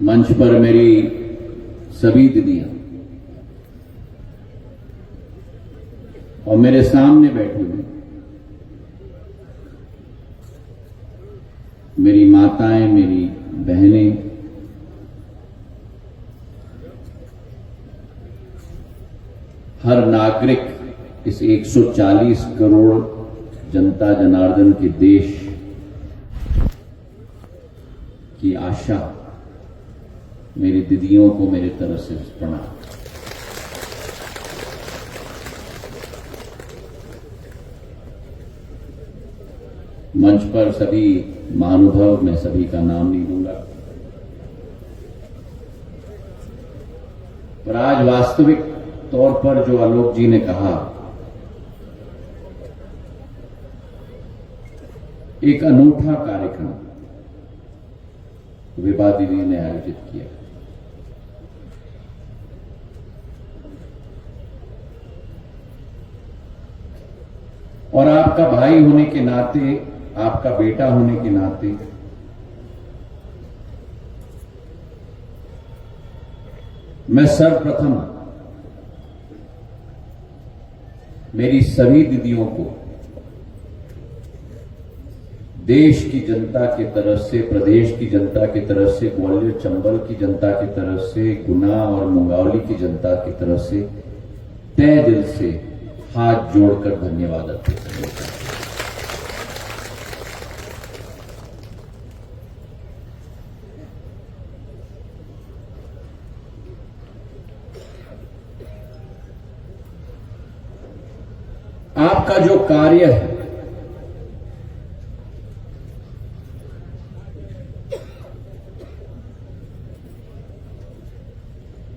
मंच पर मेरी सभी दीदियां और मेरे सामने बैठी हुई मेरी माताएं, मेरी बहनें, हर नागरिक इस 140 करोड़ जनता जनार्दन के देश की आशा, मेरी दीदियों को मेरी तरफ से प्रणाम। मंच पर सभी महानुभाव, मैं सभी का नाम नहीं लूंगा, पर आज वास्तविक तौर पर जो आलोक जी ने कहा, एक अनूठा कार्यक्रम विभा दीदी ने आयोजित किया। और आपका भाई होने के नाते, आपका बेटा होने के नाते मैं सर्वप्रथम मेरी सभी दीदियों को देश की जनता की तरफ से, प्रदेश की जनता की तरफ से, ग्वालियर चंबल की जनता की तरफ से, गुना और मुंगावली की जनता की तरफ से तहे दिल से हाथ जोड़कर धन्यवाद अर्पित करना चाहता हूं। आपका जो कार्य है,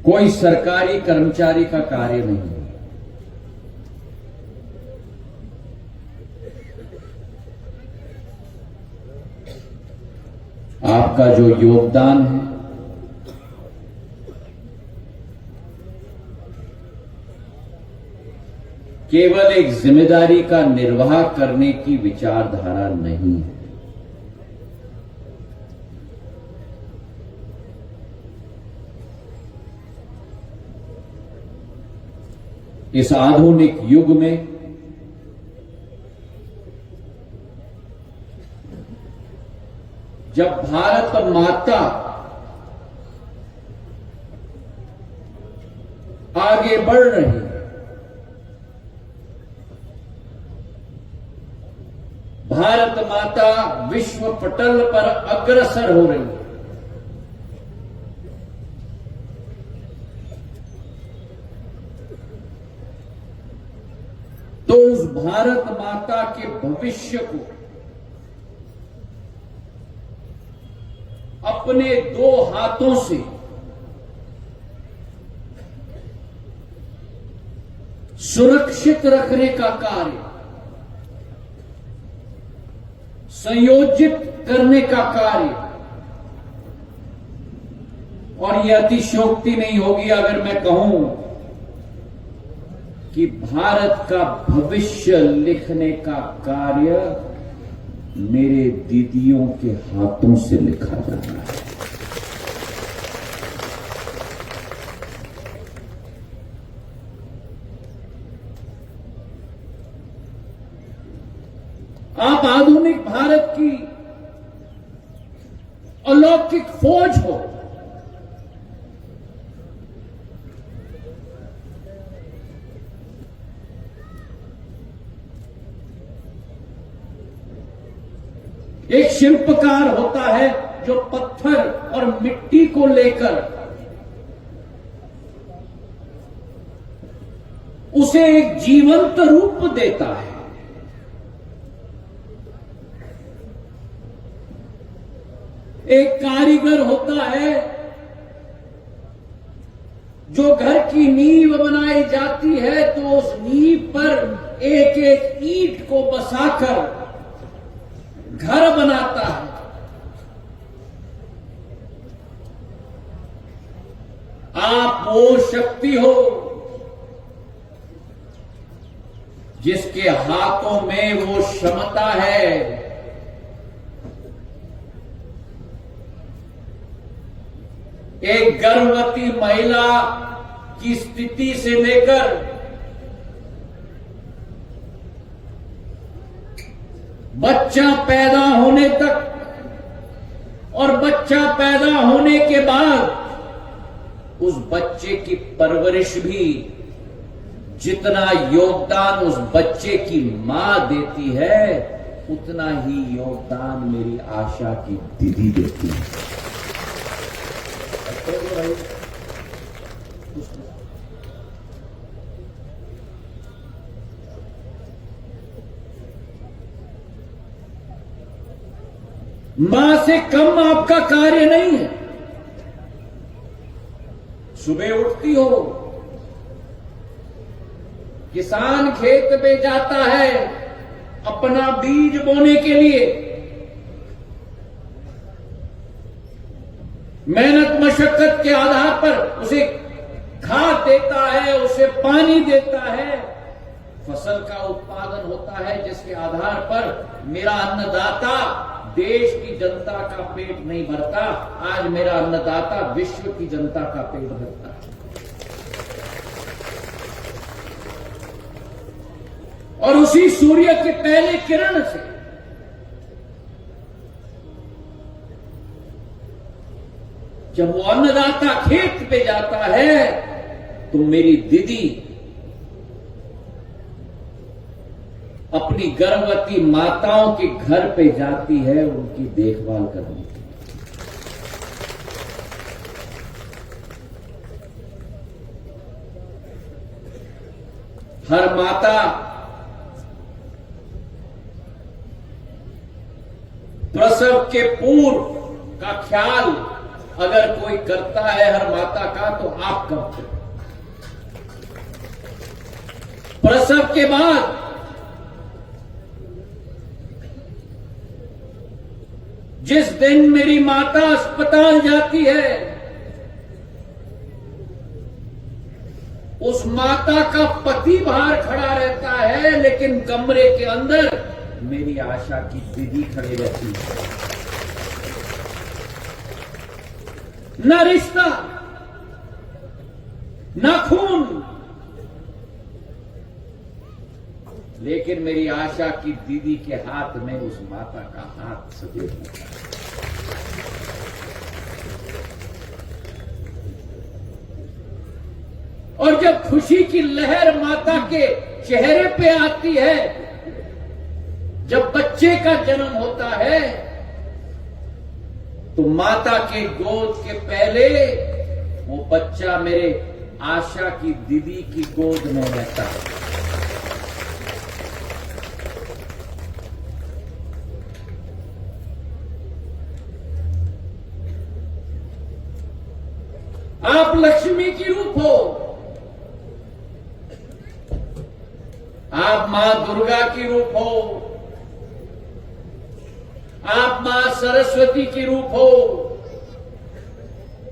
कोई सरकारी कर्मचारी का कार्य नहीं है। आपका जो योगदान है, केवल एक जिम्मेदारी का निर्वाह करने की विचारधारा नहीं है। इस आधुनिक युग में जब भारत माता आगे बढ़ रही है, भारत माता विश्व पटल पर अग्रसर हो रही है, तो उस भारत माता के भविष्य को अपने दो हाथों से सुरक्षित रखने का कार्य, संयोजित करने का कार्य, और यह अतिशयोक्ति नहीं होगी अगर मैं कहूं कि भारत का भविष्य लिखने का कार्य मेरे दीदियों के हाथों से लिखा जा रहा है। आप आधुनिक भारत की अलौकिक फौज हो, एक शिल्पकार होता है जो पत्थर और मिट्टी को लेकर उसे एक जीवंत रूप देता है। एक कारीगर होता है जो घर की नींव बनाई जाती है तो उस नींव पर एक एक ईंट को बसाकर घर बनाता है। आप वो शक्ति हो जिसके हाथों में वो क्षमता है एक गर्भवती महिला की स्थिति से लेकर बच्चा पैदा होने तक और बच्चा पैदा होने के बाद उस बच्चे की परवरिश भी जितना योगदान उस बच्चे की मां देती है उतना ही योगदान मेरी आशा की दीदी देती है। मां से कम आपका कार्य नहीं है। सुबह उठती हो, किसान खेत पे जाता है अपना बीज बोने के लिए, मेहनत मशक्कत के आधार पर उसे खाद देता है, उसे पानी देता है, फसल का उत्पादन होता है जिसके आधार पर मेरा अन्नदाता देश की जनता का पेट नहीं भरता, आज मेरा अन्नदाता विश्व की जनता का पेट भरता है। और उसी सूर्य के पहले किरण से जब वो अन्नदाता खेत पे जाता है तो मेरी दीदी अपनी गर्भवती माताओं के घर पे जाती है उनकी देखभाल करने के लिए। हर माता प्रसव के पूर्व का ख्याल अगर कोई करता है हर माता का तो आप करते हो। प्रसव के बाद जिस दिन मेरी माता अस्पताल जाती है उस माता का पति बाहर खड़ा रहता है, लेकिन कमरे के अंदर मेरी आशा की दीदी खड़ी रहती है। न रिश्ता न खून, लेकिन मेरी आशा की दीदी के हाथ में उस माता का हाथ सदैव होता है। और जब खुशी की लहर माता के चेहरे पे आती है, जब बच्चे का जन्म होता है तो माता के गोद के पहले वो बच्चा मेरे आशा की दीदी की गोद में रहता है। आप लक्ष्मी की रूप हो, आप मां दुर्गा की रूप हो, आप मां सरस्वती की रूप हो।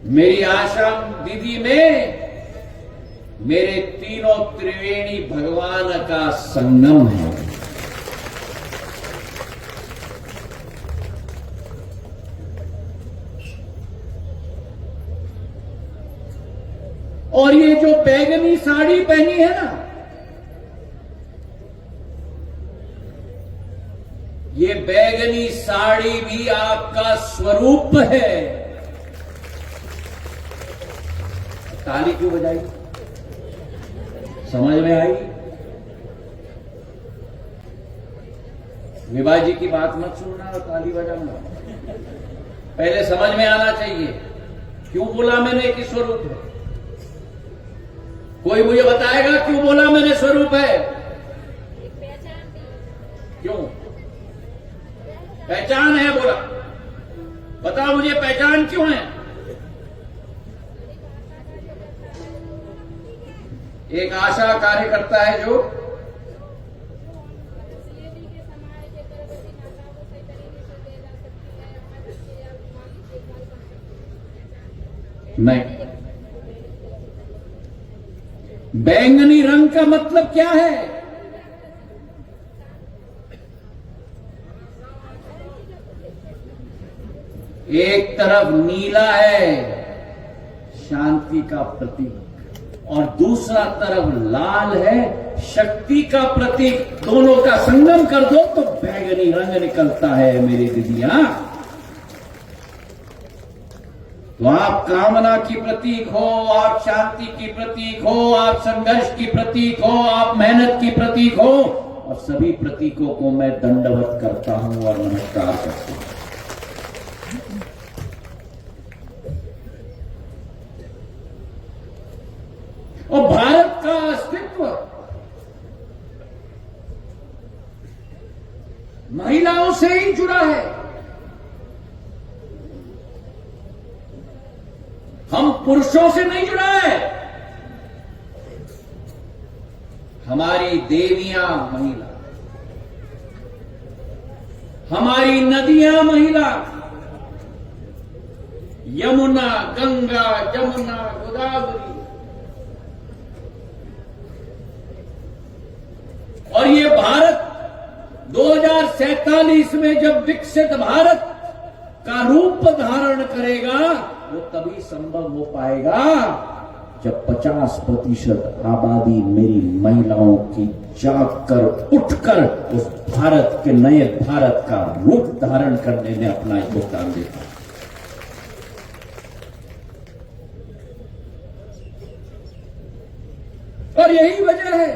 मेरी आशा दीदी में मेरे तीनों त्रिवेणी भगवान का संगम है। और ये जो बैगनी साड़ी पहनी है ना, ये बैगनी साड़ी भी आपका स्वरूप है। ताली क्यों बजाई? समझ में आई? विभा जी की बात मत सुनना और ताली बजाऊंगा। पहले समझ में आना चाहिए क्यों बोला मैंने कि स्वरूप है। कोई मुझे बताएगा क्यों बोला मैंने स्वरूप है? क्यों पहचान है बोला? बताओ मुझे पहचान क्यों है? एक आशा कार्यकर्ता है जो नहीं। बैंगनी रंग का मतलब क्या है? एक तरफ नीला है शांति का प्रतीक, और दूसरा तरफ लाल है शक्ति का प्रतीक। दोनों का संगम कर दो तो बैगनी रंग निकलता है मेरी दीदियां। तो आप कामना की प्रतीक हो, आप शांति की प्रतीक हो, आप संघर्ष की प्रतीक हो, आप मेहनत की प्रतीक हो, और सभी प्रतीकों को मैं दंडवत करता हूं और नमस्कार करता हूं। और भारत का अस्तित्व महिलाओं से ही जुड़ा है। हम पुरुषों से नहीं जुड़ा है। हमारी देवियां महिला, हमारी नदियां महिला, यमुना, गंगा, जमुना, गोदावरी, और ये भारत 2047 में जब विकसित भारत का रूप धारण करेगा, वो तभी संभव हो पाएगा जब 50% आबादी मेरी महिलाओं की जागकर उठकर उस भारत के नए भारत का रूप धारण करने में अपना योगदान देता है। और यही वजह है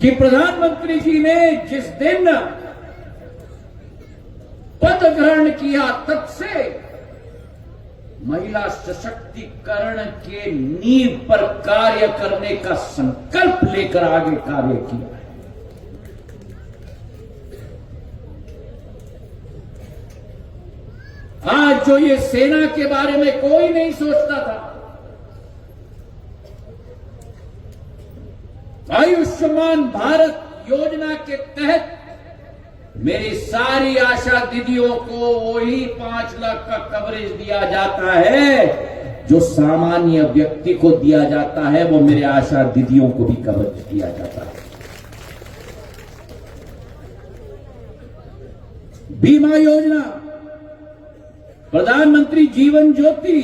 कि प्रधानमंत्री जी ने जिस दिन पद ग्रहण किया, तब से महिला सशक्तिकरण के नींव पर कार्य करने का संकल्प लेकर आगे कार्य किया। आज जो ये सेना के बारे में कोई नहीं सोचता था, आयुष्मान भारत योजना के तहत मेरी सारी आशा दीदियों को वही 5 लाख का कवरेज दिया जाता है जो सामान्य व्यक्ति को दिया जाता है। वो मेरे आशा दीदियों को भी कवरेज दिया जाता है। बीमा योजना, प्रधानमंत्री जीवन ज्योति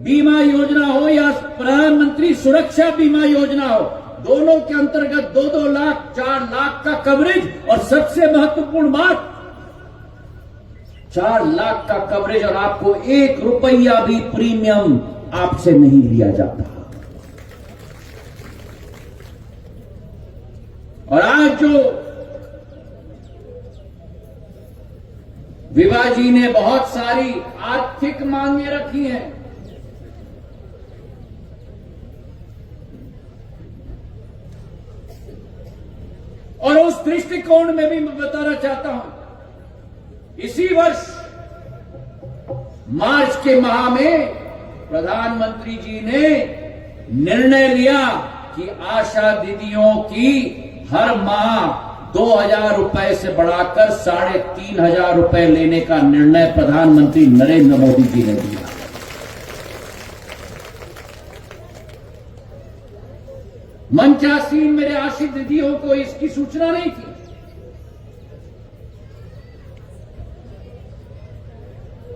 बीमा योजना हो या प्रधानमंत्री सुरक्षा बीमा योजना हो, दोनों के अंतर्गत 2-2 लाख 4 लाख का कवरेज, और सबसे महत्वपूर्ण बात 4 लाख का कवरेज और आपको 1 रुपया भी प्रीमियम आपसे नहीं लिया जाता। और आज जो विभा जी ने बहुत सारी आर्थिक मांगे रखी हैं, और उस दृष्टिकोण में भी मैं बताना चाहता हूं, इसी वर्ष मार्च के माह में प्रधानमंत्री जी ने निर्णय लिया कि आशा दीदियों की हर माह 2,000 रुपए से बढ़ाकर 3,500 रुपए लेने का निर्णय प्रधानमंत्री नरेंद्र मोदी जी ने लिया। मंचासीन मेरे आश्रित दीदियों को इसकी सूचना नहीं थी।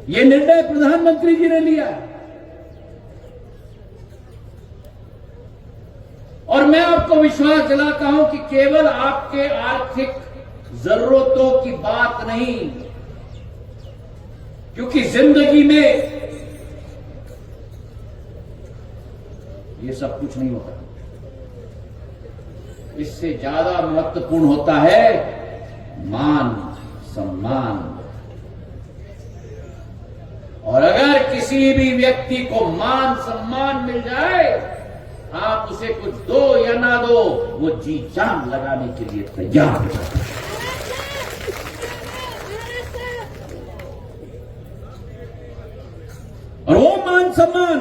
ये निर्णय प्रधानमंत्री जी ने लिया है, और मैं आपको विश्वास दिलाता हूं कि केवल आपके आर्थिक जरूरतों की बात नहीं, क्योंकि जिंदगी में ये सब कुछ नहीं होता। इससे ज्यादा महत्वपूर्ण होता है मान सम्मान। और अगर किसी भी व्यक्ति को मान सम्मान मिल जाए, आप उसे कुछ दो या ना दो, वो जी जान लगाने के लिए तैयार हो जाता है। और वो मान सम्मान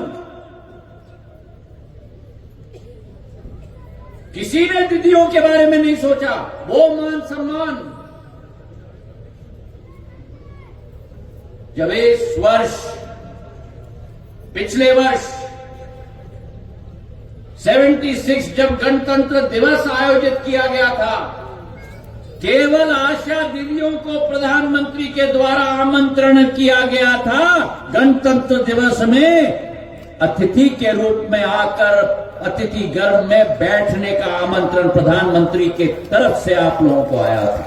किसी ने दीदियों के बारे में नहीं सोचा। वो मान सम्मान जब इस वर्ष, पिछले वर्ष 76 जब गणतंत्र दिवस आयोजित किया गया था, केवल आशा दीदियों को प्रधानमंत्री के द्वारा आमंत्रण किया गया था गणतंत्र दिवस में अतिथि के रूप में आकर अतिथि गर्भ में बैठने का आमंत्रण प्रधानमंत्री के तरफ से आप लोगों को आया था।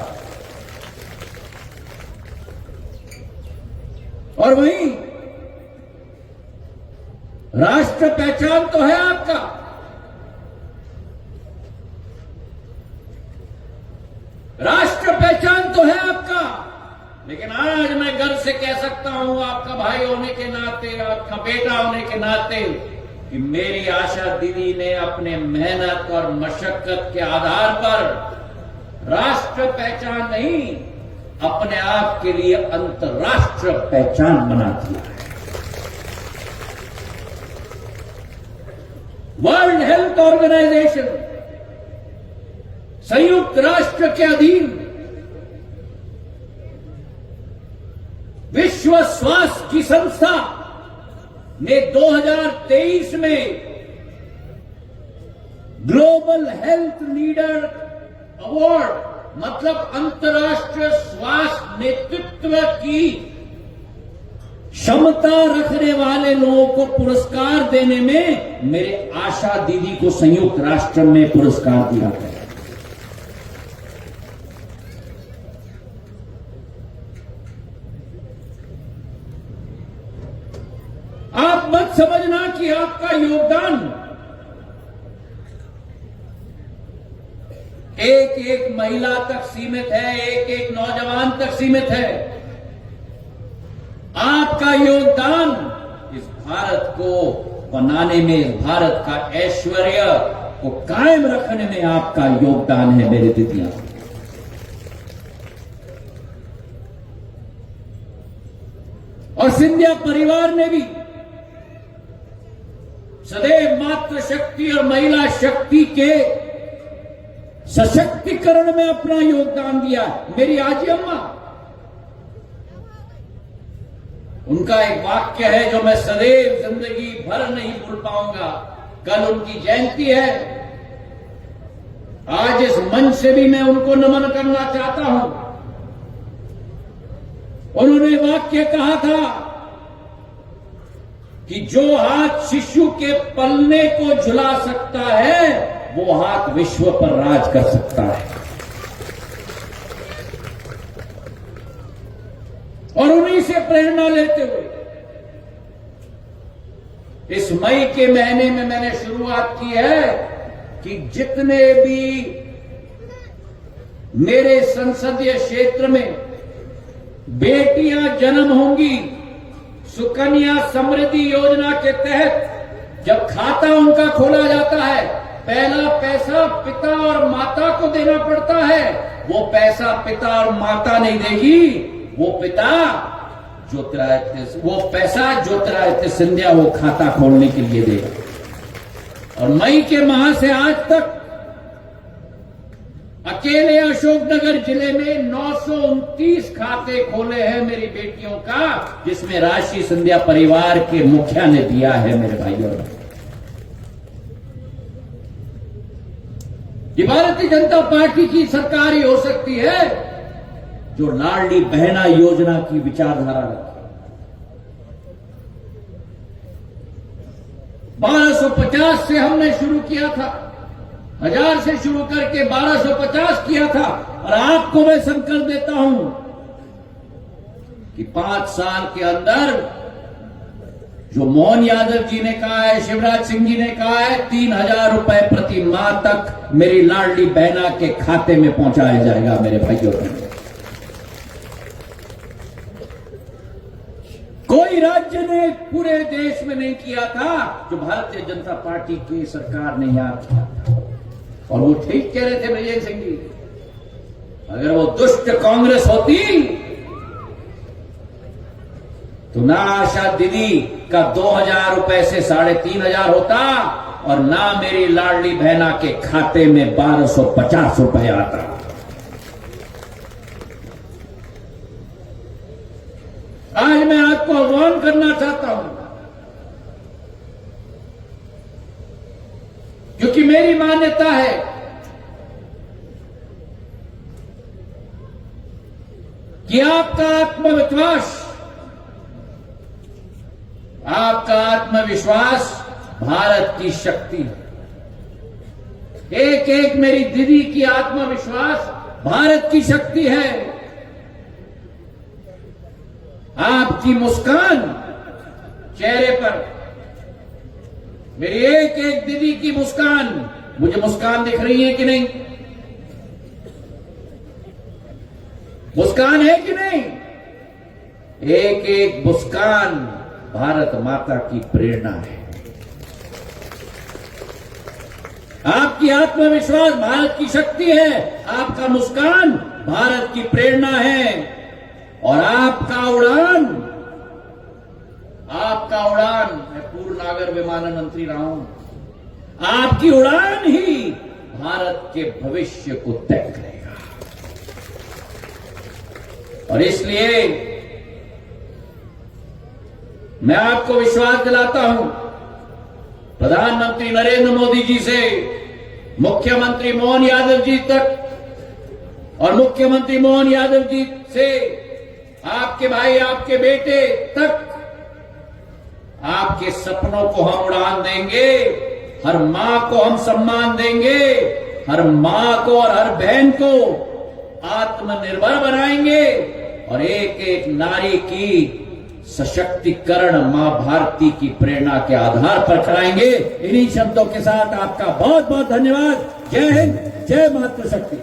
और वहीं राष्ट्र पहचान तो है आपका, राष्ट्र पहचान तो है आपका, लेकिन आज मैं गर्व से कह सकता हूं आपका भाई होने के नाते, आपका बेटा होने के नाते, कि मेरी आशा दीदी ने अपने मेहनत और मशक्कत के आधार पर राष्ट्र पहचान नहीं, अपने आप के लिए अंतर्राष्ट्रीय पहचान बना दिया है। वर्ल्ड हेल्थ ऑर्गेनाइजेशन, संयुक्त राष्ट्र के अधीन विश्व स्वास्थ्य की संस्था ने 2023 में ग्लोबल हेल्थ लीडर अवार्ड, मतलब अंतर्राष्ट्रीय स्वास्थ्य नेतृत्व की क्षमता रखने वाले लोगों को पुरस्कार देने में मेरे आशा दीदी को संयुक्त राष्ट्र में पुरस्कार दिया गया। आप मत समझना कि आपका योगदान एक एक महिला तक सीमित है, एक एक नौजवान तक सीमित है। आपका योगदान इस भारत को बनाने में, इस भारत का ऐश्वर्य को कायम रखने में आपका योगदान है मेरे दीदियां। और सिंधिया परिवार ने भी सदैव मातृशक्ति और महिला शक्ति के सशक्तिकरण में अपना योगदान दिया। मेरी आजी अम्मा, उनका एक वाक्य है जो मैं सदैव जिंदगी भर नहीं भूल पाऊंगा। कल उनकी जयंती है, आज इस मंच से भी मैं उनको नमन करना चाहता हूं। उन्होंने वाक्य कहा था कि जो हाथ शिशु के पलने को झुला सकता है, वो हाथ विश्व पर राज कर सकता है। और उन्हीं से प्रेरणा लेते हुए इस मई के महीने में मैंने शुरुआत की है कि जितने भी मेरे संसदीय क्षेत्र में बेटियां जन्म होंगी, सुकन्या समृद्धि योजना के तहत जब खाता उनका खोला जाता है, पहला पैसा पिता और माता को देना पड़ता है। वो पैसा पिता और माता नहीं देगी, वो पैसा ज्योतिरादित्य सिंधिया वो खाता खोलने के लिए देगा। और मई के माह से आज तक अकेले अशोकनगर जिले में 929 खाते खोले हैं मेरी बेटियों का, जिसमें राशि सिंधिया परिवार के मुखिया ने दिया है। मेरे भाइयों, ये भारतीय जनता पार्टी की सरकार ही हो सकती है जो लाडली बहना योजना की विचारधारा रखी। 1250 से हमने शुरू किया था, 1000 से शुरू करके 1250 किया था। और आपको मैं संकल्प देता हूं कि 5 साल के अंदर जो मोहन यादव जी ने कहा है, शिवराज सिंह जी ने कहा है, 3000 रुपए प्रति माह तक मेरी लाडली बहना के खाते में पहुंचाया जाएगा। मेरे भाइयों, कोई राज्य ने पूरे देश में नहीं किया था जो भारतीय जनता पार्टी की सरकार ने यहां किया था। और वो ठीक कह रहे थे विजय सिंह जी, अगर वो दुष्ट कांग्रेस होती तो ना आशा दीदी का 2000 रुपए से 3500 होता और ना मेरी लाडली बहना के खाते में 1250 रुपए आता। आज मैं आपको आह्वान करना चाहता हूं, क्योंकि मेरी मान्यता है कि आपका आत्मविश्वास भारत की शक्ति है। एक एक मेरी दीदी की आत्मविश्वास भारत की शक्ति है। आपकी मुस्कान चेहरे पर, मेरी एक एक दीदी की मुस्कान, मुझे मुस्कान दिख रही है कि नहीं? मुस्कान है कि नहीं? एक एक मुस्कान भारत माता की प्रेरणा है। आपकी आत्मविश्वास भारत की शक्ति है, आपका मुस्कान भारत की प्रेरणा है, और आपका उड़ान, मैं पूर्व नागर विमानन मंत्री रहा हूं, आपकी उड़ान ही भारत के भविष्य को तय करेगा। और इसलिए मैं आपको विश्वास दिलाता हूं, प्रधानमंत्री नरेंद्र मोदी जी से मुख्यमंत्री मोहन यादव जी तक, और मुख्यमंत्री मोहन यादव जी से आपके भाई, आपके बेटे तक, आपके सपनों को हम उड़ान देंगे। हर मां को हम सम्मान देंगे, हर मां को और हर बहन को आत्मनिर्भर बनाएंगे, और एक एक नारी की सशक्तिकरण मां भारती की प्रेरणा के आधार पर कराएंगे। इन्हीं शब्दों के साथ आपका बहुत बहुत धन्यवाद। जय हिंद, जय मातृशक्ति।